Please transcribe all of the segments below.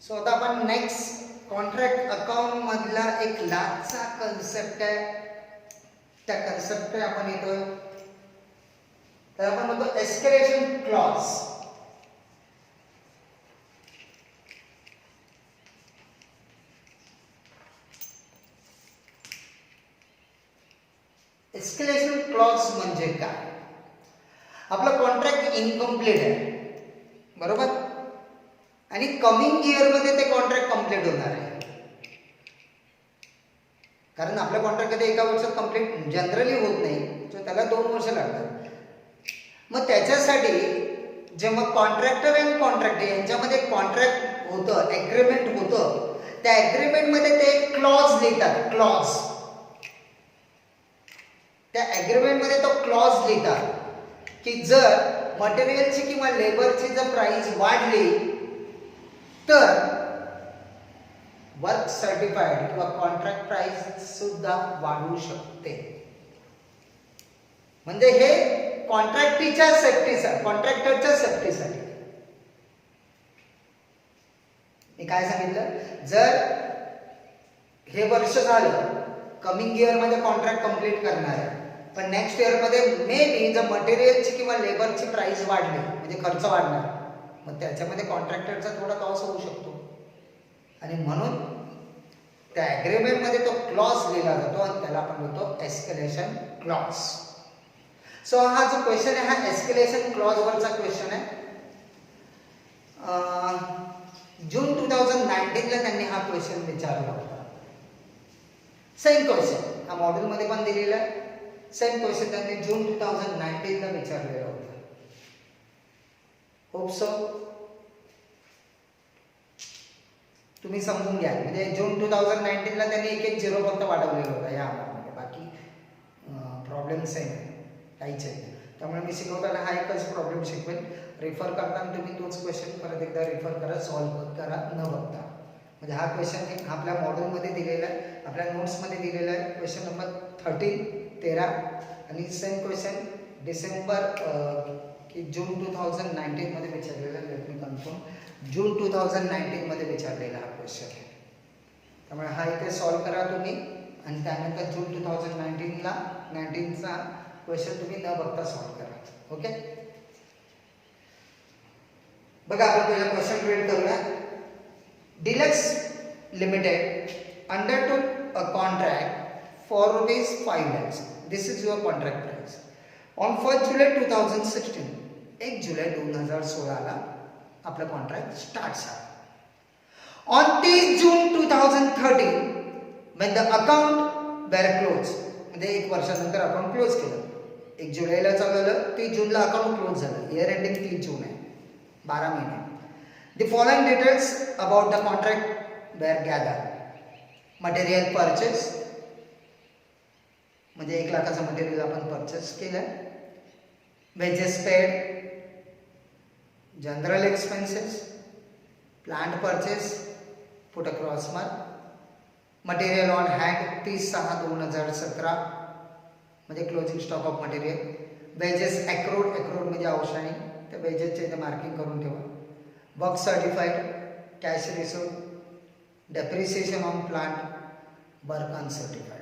So आता आपण next contract account मधला एक लास्टचा कन्सेप्ट आहे, त्या कन्सेप्ट आपण येतोय तर आपण म्हणतो एस्केलेशन क्लॉज. एस्केलेशन क्लॉज म्हणजे काय? आपलं कॉन्ट्रॅक्ट इनकम्प्लीट आहे बरोबर, आणि कमिंग इयर मध्ये ते कॉन्ट्रॅक्ट कंप्लीट होणार आहे. कारण आपलं कॉन्ट्रॅक्ट कधी एका वर्षात कंप्लीट जनरली होत नाही, तर त्याला 2 वर्ष लागतात. मग त्याच्यासाठी जेव्हा कॉन्ट्रॅक्टर आणि कॉन्ट्रॅक्टर यांच्यामध्ये कॉन्ट्रॅक्ट होतं, ॲग्रीमेंट होतं, त्या ॲग्रीमेंटमध्ये ते क्लॉज लिहितात. क्लॉज त्या ॲग्रीमेंटमध्ये तो क्लॉज लिहितात की जर मटेरियलची किंवा लेबरची जर प्राइस वाढली तर वर्क सर्टिफाईड किंवा कॉन्ट्रॅक्ट प्राइस सुद्धा वाढू शकते. म्हणजे हे कॉन्ट्रॅक्टीच्या सेफ्टीसाठी, कॉन्ट्रॅक्टरच्या सेफ्टीसाठी. मी काय सांगितलं, जर हे वर्ष झालं कमिंग इयर मध्ये कॉन्ट्रॅक्ट कंप्लीट करणार आहे, पण नेक्स्ट इयर मध्ये मे बी जर मटेरियलची किंवा लेबरची प्राइस वाढली म्हणजे खर्च वाढणार, मग त्याच्यामध्ये कॉन्ट्रॅक्टरचा थोडा लॉस होऊ शकतो. आणि म्हणून त्या ॲग्रीमेंटमध्ये तो क्लॉज लिहिला जातो आणि त्याला आपण म्हणतो एस्केलेशन क्लॉज. सो हा जो क्वेश्चन आहे हा एस्केलेशन क्लॉज वरचा क्वेश्चन आहे. जून 2019 ला त्यांनी हा क्वेश्चन विचारला होता. सेम क्वेश्चन हा मॉड्यूल मध्ये पण दिलेला आहे. सेम क्वेश्चन त्यांनी जून 2019 ला विचारलेला होता. होप सो तुम्ही समजून घ्या. म्हणजे जून 2019 ला त्यांनी एक 0 फक्त वाढवलेला होता या अमाऊंटमध्ये, बाकी प्रॉब्लेम सेम आहे, काहीच आहे. त्यामुळे मी शिकवताना हा एकच प्रॉब्लेम शिकवेन. रेफर करताना तुम्ही तोच क्वेश्चन परत एकदा रेफर करा, सॉल्व्ह करा न बघता. म्हणजे हा क्वेश्चन आपल्या मॉड्यूलमध्ये दिलेला आहे, आपल्या नोट्समध्ये दिलेला आहे. क्वेश्चन नंबर 13 आणि सेम क्वेश्चन डिसेंबर की जून 2019 मध्ये विचारलेला. लेट मी कन्फर्म, जून 2019 मध्ये विचारलेला हा क्वेश्चन आहे. त्यामुळे हा इथे सॉल्व्ह करा तुम्ही आणि त्यानंतर जून 2019चा क्वेश्चन तुम्ही न बघता सॉल्व्ह करा. ओके, बघा आपण पहिला क्वेश्चन रीड करूया. Deluxe limited undertook a contract for ₹5 lakhs. This is your contract price. On 1st July 2016, 1 जुलै 2016 ला आपला कॉन्ट्रॅक्ट स्टार्ट झाला. On 30 June 2013 when the account were closed, म्हणजे 1 वर्षानंतर अकाउंट क्लोज केलं. 1 जुलैला चालू झालं, 30 जूनला अकाउंट क्लोज झालं. इयर एंडिंग 30 जून आहे, 12 महिने. The following details about the contract were gathered. Material purchase म्हणजे 1 लाखाचं मटेरियल आपण परचेस केलं. Wages paid, general expenses, plant purchase, put a cross mark. Material on hand 30/6/2017 म्हणजे closing stock of material. Wages accrued, accrued म्हणजे औषणी, त्या वेजेसचे इथे मार्किंग करून ठेवा. Work certified, cash received, depreciation on plant, work uncertified.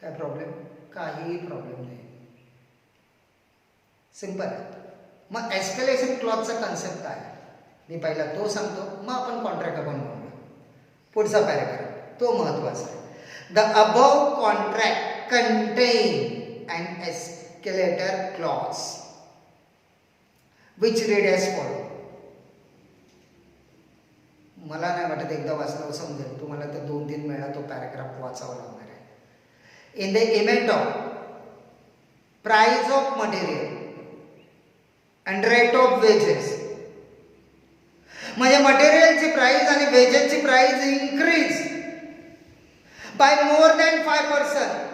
काय प्रॉब्लेम? काही प्रॉब्लेम नाही, सिंपल आहे. मग एस्केलेशन क्लॉजचा कन्सेप्ट काय? मी पहिला तो सांगतो, मग आपण कॉन्ट्रॅक्ट अकाउंट बनवूया. पुढचा पॅराग्राफ तो महत्वाचा आहे. The above contract contain an escalator clause which read as follow. मला नाही वाटत एकदा वाचल्यावर समजेल तुम्हाला, तर 2-3 वेळा तो पॅराग्राफ वाचावा लागणार आहे. In the event of price of material and rate of wages, म्हणजे मटेरियलची प्राइस आणि वेजेसची price increase by more than 5%,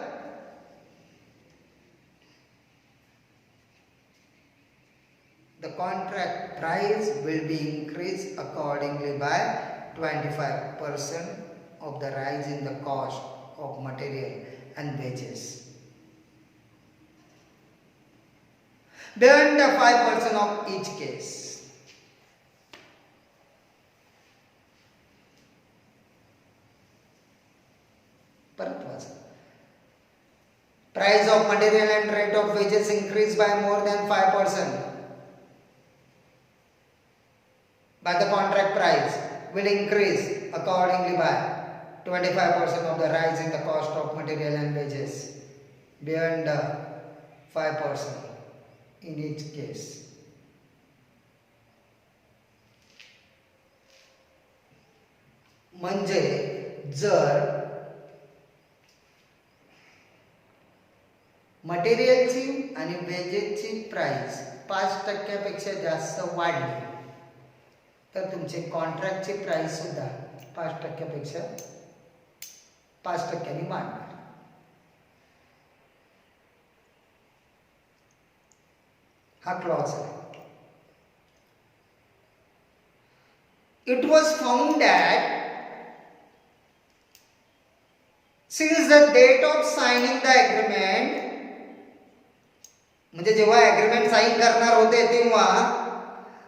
the contract price will be increased accordingly by 25% of the rise in the cost of material and wages. Beyond the 5% of each case. परत वाचा. Price of material and rate of wages increase by more than 5% by the contract price will increase accordingly by 25% of the rise in the cost of material and wages beyond 5% in each case. म्हणजे जर मटेरियलची आणि वेजेसची price 5% जास्त वाढली तर तुमचे कॉन्ट्रॅक्टची price सुद्धा 5% 5% वाढणार. हा क्लॉज आहे. It was found that since the date of signing the agreement, म्हणजे जेव्हा ॲग्रीमेंट साइन करणार होते तेव्हा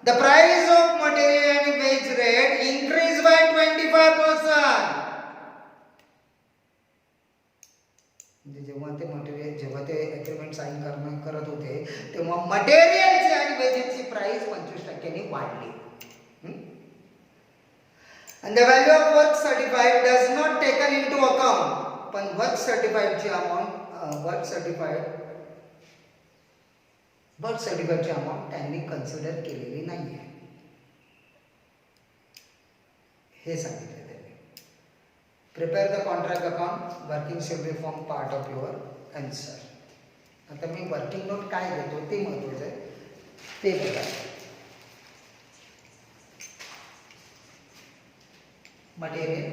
the price of material and wage rate increased by 25%. म्हणजे जेव्हा ते ॲग्रीमेंट साइन करत होते तेव्हा मटेरियलची आणि वेजेसची प्राइस 25% वाढली. And the value of work certified does not taken into account. पण वर्क सर्टिफाईडची अमाऊंट त्यांनी कन्सिडर केलेली नाहीये हे सांगितलं त्यांनी. Prepare the contract account. Working should be form part of your answer. आता मी वर्किंग नोट काय देतो ते महत्वाचं आहे ते बघा. मटेरियल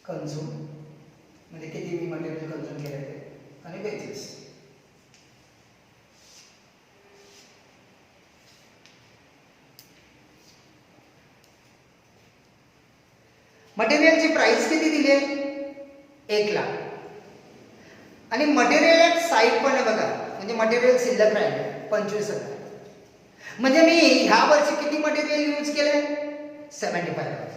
कंझ्युम म्हणजे किती मी मटेरियल कंझ्युम केलं ते आणि वेजेस. मटेरियलची प्राइस किती दिली आहे 1 लाख आणि मटेरियल ॲट साईट पण आहे बघा. म्हणजे मटेरियल शिल्लक राहिले 25,000. म्हणजे मी ह्या वर्षी किती मटेरियल यूज केले 75,000.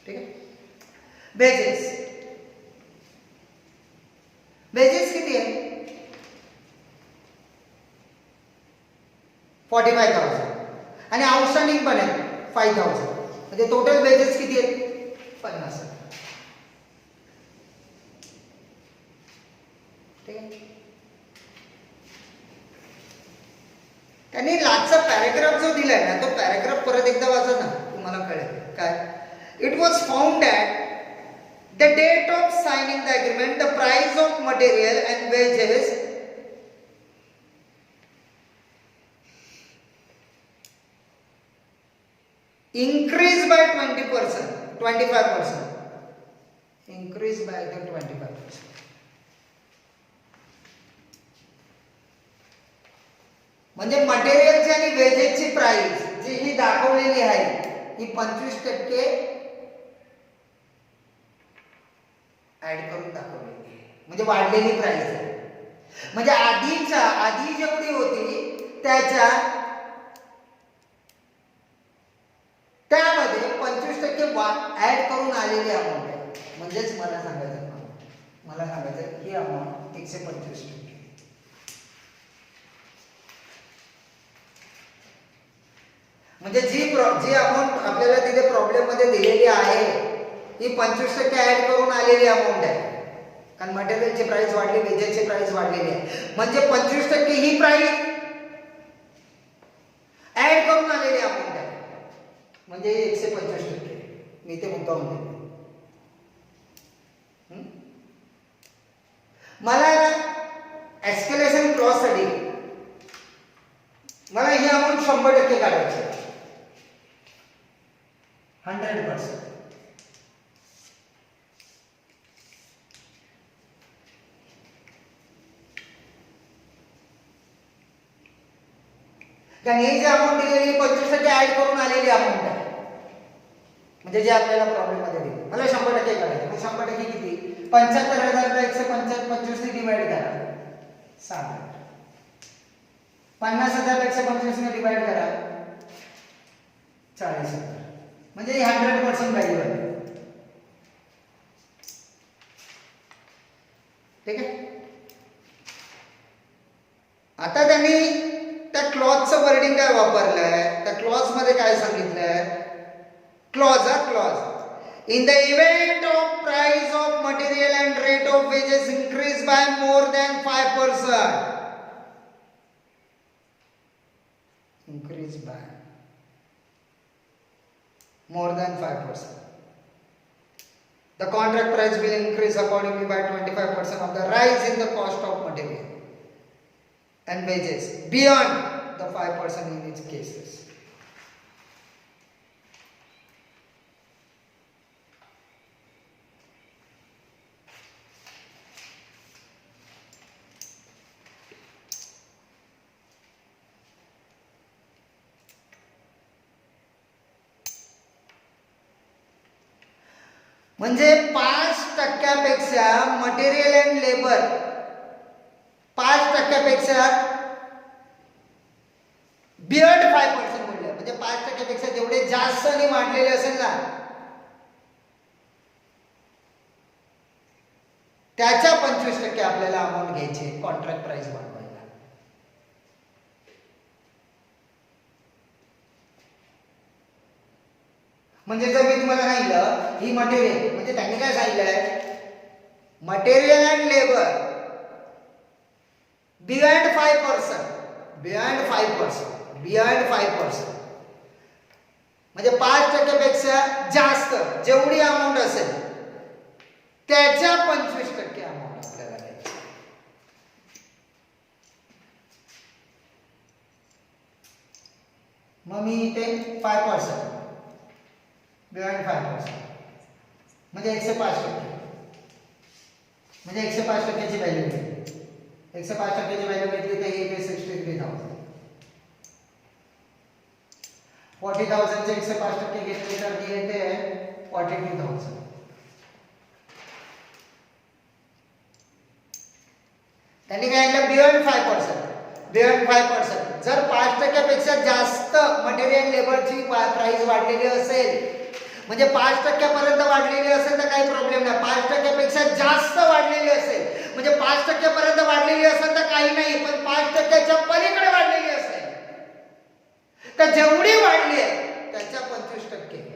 ठीक आहे. वेजेस किती आहे 45,000 आणि आउटस्टँडिंग पण आहे 5,000. म्हणजे टोटल वेजेस किती आहेत 50,000. ठीक आहे. त्यांनी लास्टचा पॅराग्राफ जो दिलाय ना तो पॅराग्राफ परत एकदा वाचा ना तुम्हाला कळेल काय. It was found that the date of signing the agreement, the price of material and wages increased by 25%. Increased by the 25%. म्हणजे मटेरियलची आणि वेजेसची प्राइस जी ही दाखवलेली आहे ही 25% ऍड करून दाखवलेली आहे. म्हणजे वाढलेली प्राइस आहे. म्हणजे आधी जेवढी होती त्यामध्ये 25% ऍड करून आलेली अमाऊंट आहे. म्हणजेच मला सांगायचं ही अमाऊंट 125%. म्हणजे जी अमाऊंट आपल्याला तिथे प्रॉब्लेम मध्ये दिलेली आहे ही 25% ऍड करून आलेली अमाऊंट आहे. कारण मटेरियलची प्राइस वाढली, वेजेसची प्राइस वाढलेली आहे. म्हणजे 25% ही प्राइस ऍड करून आलेली अमाऊंट आहे. म्हणजे 125%. मी ते मुद्दाम म्हणतो. मला एस्केलेशन क्लॉज साठी मला ही अमाऊंट 100% काढायची 100%. कारण हे जे अमाऊंट दिलेली 25% ऍड करून आलेली अमाऊंट आहे. म्हणजे जे आपल्याला प्रॉब्लेम मध्ये दिली मला 100% काढायचं. मग 100% किती 75,000 125 ने डिवाइड करा 6. 50,000 125 ने डिवाइड करा 40,000 म्हणजे 100% व्हॅल्यू आहे. ठीक आहे. आता त्यांनी त्या क्लॉजचं वर्डिंग काय वापरलंय, त्या क्लॉज मध्ये काय सांगितलंय, clause in the event of price of material and rate of wages increase by more than 5%, increase by more than 5%. The contract price will increase accordingly by 25% of the rise in the cost of material and wages beyond the 5% in each cases. म्हणजे 5% material and labour 5% beyond 5% म्हणलं, म्हणजे 5% जेवढे जास्त आणि वाढलेले असेल ना त्याच्या 25% आपल्याला अमाऊंट घ्यायची कॉन्ट्रॅक्ट प्राइस वाढवायला. म्हणजे जर मी तुम्हाला सांगितलं ही मटेरियल, म्हणजे त्यांनी काय सांगितलंय, मटेरियल अँड लेबर बियॉन्ड 5% म्हणजे 5% जास्त जेवढी अमाऊंट असेल त्याच्या 25% अमाऊंट आपल्याला द्यायची. मग मी इथे 5% बियॉन्ड 5% म्हणजे 105%, म्हणजे 105%ची व्हॅल्यू घेतली. 105%ची व्हॅल्यू घेतली तर हे 63,000. 40,000 चे 105% घेतले तर हे येते 42,000. त्यांनी काय म्हटलं, बियॉन्ड 5%. जर 5%पेक्षा जास्त मटेरियल लेबरची प्राइस वाढलेली असेल, म्हणजे 5% पर्यंत वाढलेली असेल तर काही प्रॉब्लेम नाही. 5%पेक्षा जास्त वाढलेली असेल, म्हणजे 5% पर्यंत वाढलेली असेल तर काही नाही, पण 5%च्या पलीकडे वाढलेली असेल तर जेवढी वाढली आहे त्याच्या 25%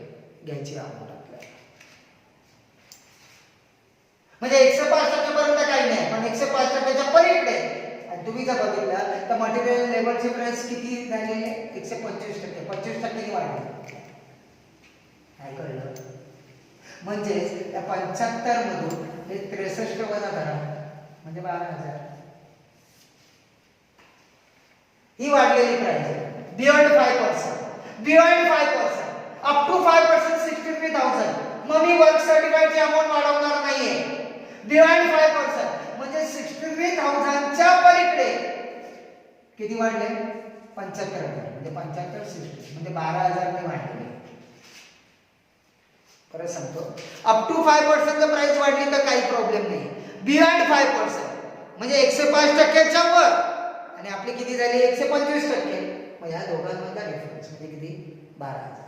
घ्यायची अमाऊंट आपल्याला. म्हणजे 105% पर्यंत काही नाही, पण 105%च्या पलीकडे. आणि तुम्ही जर बघितलं तर मटेरियल लेबरची प्राइस किती झाली, 125%. 25% वाढली. काय कळलं? म्हणजे त्या 75 मधून हे 63 वजा करा म्हणजे 12,000 ही वाढलेली प्राइस आहे. Beyond 5% up to 5% 63,000. मग मी वर्क सर्टिफाईडची अमाऊंट वाढवणार नाहीये. बियॉन्ड 5% म्हणजे 63,000 च्या पलीकडे किती वाढले, 75,000 म्हणजे 75 60 म्हणजे 12,000 ने वाढले. परत सांगतो, अप टू 5% जर प्राइस वाढली तर काही प्रॉब्लेम नाही. बियॉन्ड 5% म्हणजे 105%च्या वर आणि आपली किती झाली 125%. मग या दोघांमधला डिफरन्स म्हणजे किती 12,000.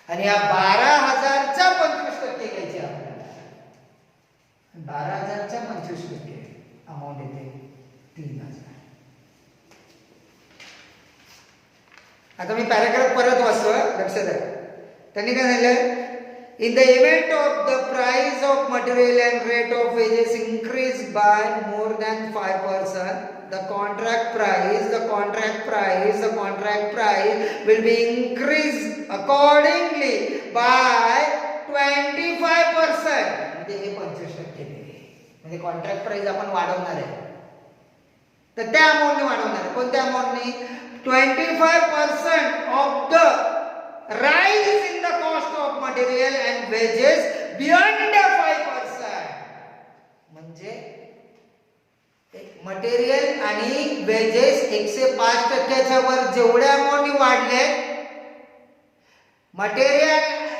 आणि या 12,000च्या 25% घ्यायची आपल्याला. 12,000च्या 25% अमाऊंट येते 3,000. आता मी पॅराग्राफ परत वाचतो, लक्षात द्या. त्यांनी काय झालं, in the event of the price of material and rate of wages increase by more than 5%, the contract price will be increased accordingly by 25%. म्हणजे हे 25% म्हणजे कॉन्ट्रॅक्ट प्राइस आपण वाढवणार आहे तर त्या अमाऊंटने वाढवणार आहे. कोणत्या अमाऊंटने, 25% of the rise in the cost of material and wages beyond 5%. म्हणजे मटेरियल आणि वेजेस 105%च्या वर जेवढ्या अमाऊंटने वाढले,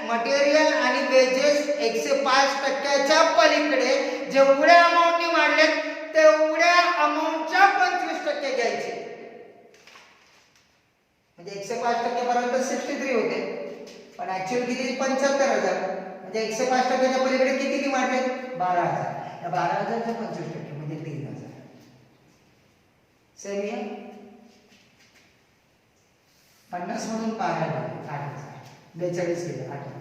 मटेरियल आणि वेजेस 105%च्या पलीकडे जेवढ्या अमाऊंटने वाढले तेवढ्या अमाऊंटच्या 25% घ्यायचे. म्हणजे 105% पर्यंत 63 होते, पण ऍक्च्युअल किती 75,000. म्हणजे 105% पलीकडे किती वाढले 12,000. या 12,000चे 25% म्हणजे 3,000. सेम आहे. 50 म्हणून 12 गेले 8,000. 42 गेले 8,000.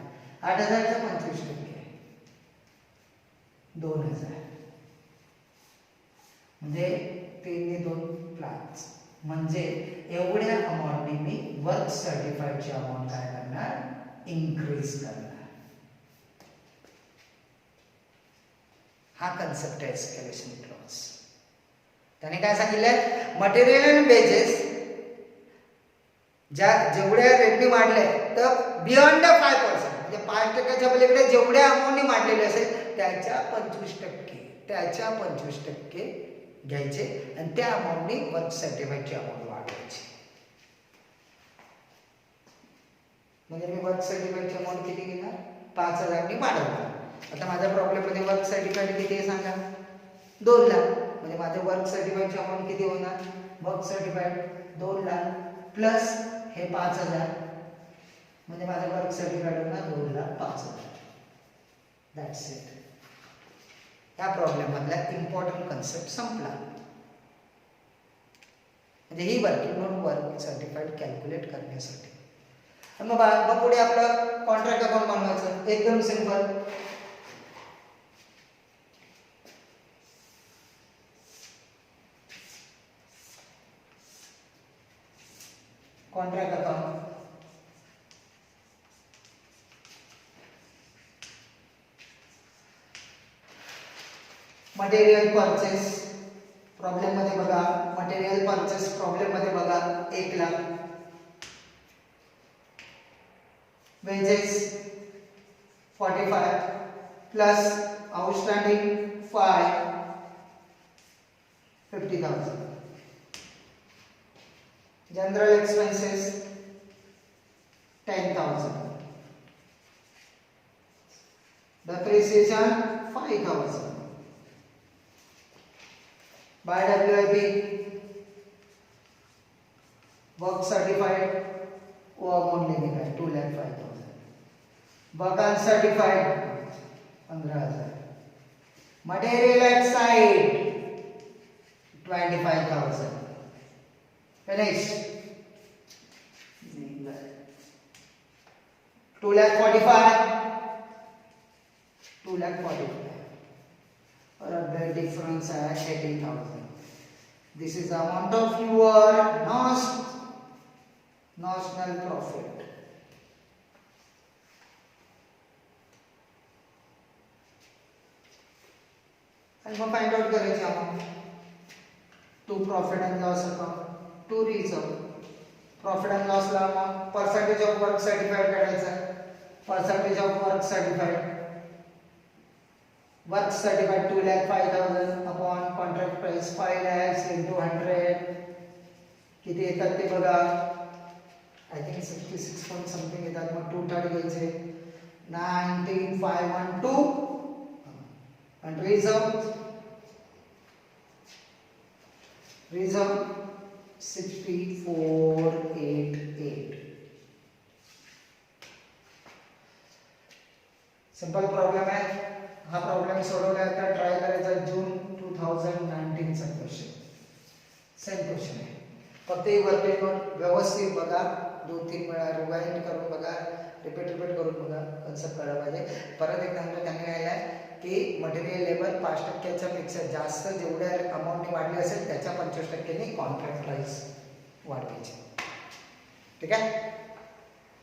8,000चे 25% 2,000. म्हणजे 3 ने 2 5. म्हणजे एवढ्या अमाऊंटने मी वर्क सर्टिफाईडची अमाऊंट काय करणार इन्क्रीज करणार. हा कन्सेप्ट आहे एस्केलेशन क्लॉज. त्याने काय सांगितलंय मटेरियल अँड वेजेस जेवढ्या रेटने वाढले तर बियॉन्ड 5% म्हणजे 5%च्या पलीकडे जेवढ्या अमाऊंटने वाढलेले असेल त्याच्या 25% घ्यायचे आणि त्या अमाऊंटने वर्क सर्टिफाईडची अमाऊंट वाढवायची. म्हणजे मी वर्क सर्टिफाईडची अमाऊंट किती घेणार 5,000 नी वाढवणार. आता माझ्या प्रॉब्लेम मध्ये वर्क सर्टिफाईड किती आहे सांगा 2 लाख. म्हणजे माझे वर्क सर्टिफाईडची अमाऊंट किती होणार वर्क सर्टिफाईड 2 लाख प्लस हे 5,000 म्हणजे माझं वर्क सर्टिफाईड होणार 2,05,000. That's it. या प्रॉब्लेम मधला इम्पॉर्टंट कन्सेप्ट संपला. म्हणजे ही working note work certified calculate करण्यासाठी. मग पुढे आपलं कॉन्ट्रॅक्ट अकाउंट बनवायचं एकदम simple. Contract account material purchase problem मध्ये बघा. मटेरियल परचेस प्रॉब्लेम मध्ये बघा 1 lakh. Wages 45 plus outstanding 50,000. General expenses 10,000. Depreciation 5,000. By WIP work certified वो अमाउंट लेने का है 2,05,000. work uncertified 15,000. Material at site 25,000. Finish. 2,45,000. 2,45,000. और अब the difference है 18,000. This is the amount of your notional profit. आणि मग फाइंड आउट करायची आपण to profit and loss account to reserve. Profit and loss ला मग पर्सेंटेज ऑफ वर्क सर्टिफाइड काढायचा. Percentage of work certified work certified 2,05,000 upon contract price 5 lakhs into 100 किती येतात ते बघा. आय थिंक 66 पॉइंट समथिंग येतात. मग 230 घ्यायचे 19,512 and reserve 6488. सिंपल प्रॉब्लेम आहे हा. प्रॉब्लेम सोडवल्यानंतर ट्राय करायचा जून 2019 चा क्वेश्चन. सेम क्वेश्चन आहे. फक्त ही वर्किंग नोट व्यवस्थित बघा 2-3 वेळा रिवाइंड करून बघा. रिपीट करून बघा. कन्सेप्ट कळला पाहिजे. परत एकदा त्यांनी काय की मटेरियल लेबर 5%च्या पेक्षा जास्त जेवढ्या अमाऊंटने वाढली असेल त्याच्या 25%नी कॉन्ट्रॅक्ट प्राइस वाढवायची. ठीक आहे.